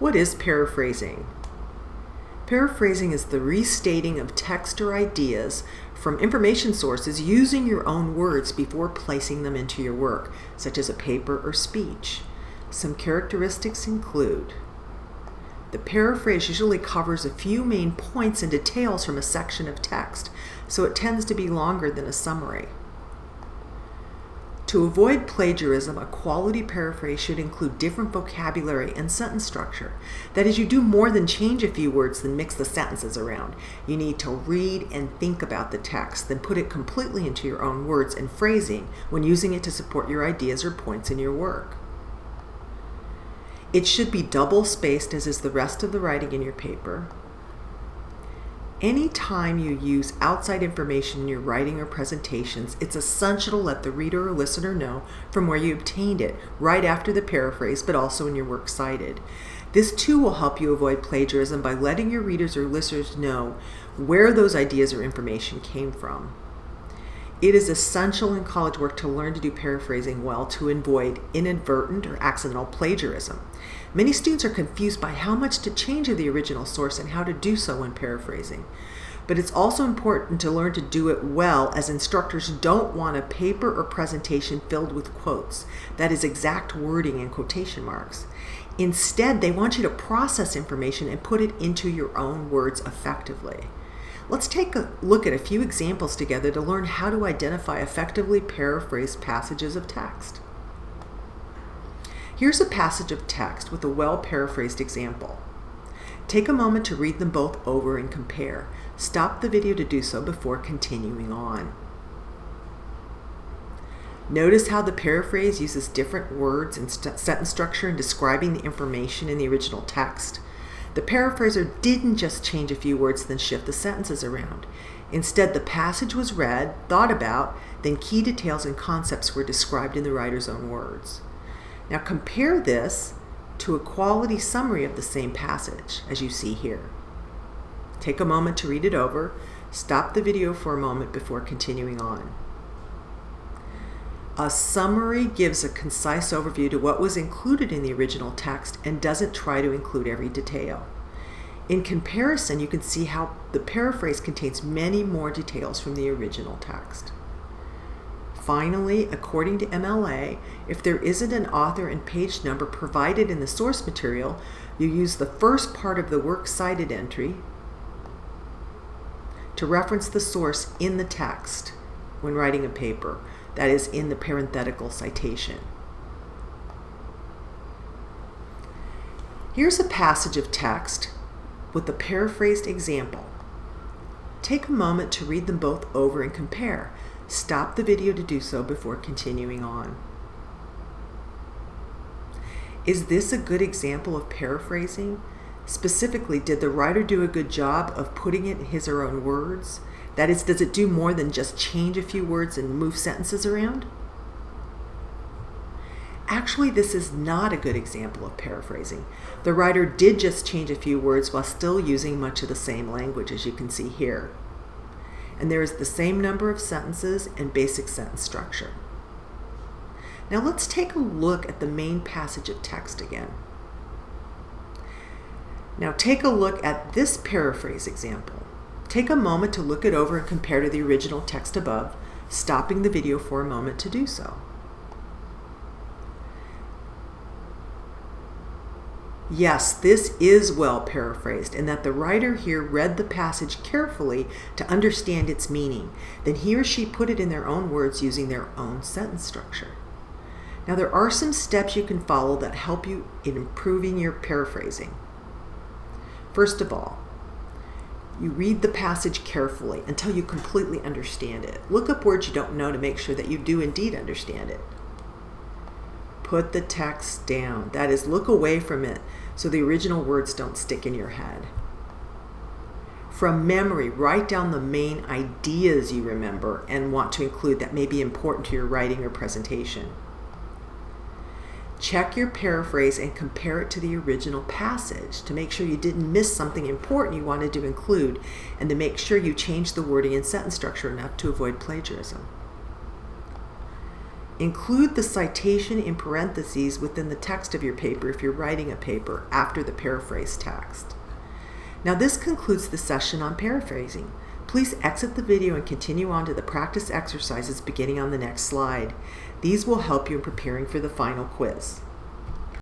What is paraphrasing? Paraphrasing is the restating of text or ideas from information sources using your own words before placing them into your work, such as a paper or speech. Some characteristics include: the paraphrase usually covers a few main points and details from a section of text, so it tends to be longer than a summary. To avoid plagiarism, a quality paraphrase should include different vocabulary and sentence structure. That is, you do more than change a few words than mix the sentences around. You need to read and think about the text, then put it completely into your own words and phrasing when using it to support your ideas or points in your work. It should be double-spaced, as is the rest of the writing in your paper. Anytime you use outside information in your writing or presentations, it's essential to let the reader or listener know from where you obtained it, right after the paraphrase, but also in your works cited. This too will help you avoid plagiarism by letting your readers or listeners know where those ideas or information came from. It is essential in college work to learn to do paraphrasing well to avoid inadvertent or accidental plagiarism. Many students are confused by how much to change of the original source and how to do so when paraphrasing. But it's also important to learn to do it well, as instructors don't want a paper or presentation filled with quotes, that is, exact wording and quotation marks. Instead, they want you to process information and put it into your own words effectively. Let's take a look at a few examples together to learn how to identify effectively paraphrased passages of text. Here's a passage of text with a well-paraphrased example. Take a moment to read them both over and compare. Stop the video to do so before continuing on. Notice how the paraphrase uses different words and sentence structure in describing the information in the original text. The paraphraser didn't just change a few words then shift the sentences around. Instead, the passage was read, thought about, then key details and concepts were described in the writer's own words. Now compare this to a quality summary of the same passage, as you see here. Take a moment to read it over. Stop the video for a moment before continuing on. A summary gives a concise overview to what was included in the original text and doesn't try to include every detail. In comparison, you can see how the paraphrase contains many more details from the original text. Finally, according to MLA, if there isn't an author and page number provided in the source material, you use the first part of the works cited entry to reference the source in the text when writing a paper, that is, in the parenthetical citation. Here's a passage of text with a paraphrased example. Take a moment to read them both over and compare. Stop the video to do so before continuing on. Is this a good example of paraphrasing? Specifically, did the writer do a good job of putting it in his or her own words? That is, does it do more than just change a few words and move sentences around? Actually, this is not a good example of paraphrasing. The writer did just change a few words while still using much of the same language, as you can see here. And there is the same number of sentences and basic sentence structure. Now let's take a look at the main passage of text again. Now take a look at this paraphrase example. Take a moment to look it over and compare to the original text above, stopping the video for a moment to do so. Yes, this is well paraphrased, in that the writer here read the passage carefully to understand its meaning. Then he or she put it in their own words using their own sentence structure. Now there are some steps you can follow that help you in improving your paraphrasing. First of all, you read the passage carefully until you completely understand it. Look up words you don't know to make sure that you do indeed understand it. Put the text down. That is, look away from it so the original words don't stick in your head. From memory, write down the main ideas you remember and want to include that may be important to your writing or presentation. Check your paraphrase and compare it to the original passage to make sure you didn't miss something important you wanted to include, and to make sure you changed the wording and sentence structure enough to avoid plagiarism. Include the citation in parentheses within the text of your paper if you're writing a paper after the paraphrase text. Now this concludes the session on paraphrasing. Please exit the video and continue on to the practice exercises beginning on the next slide. These will help you in preparing for the final quiz.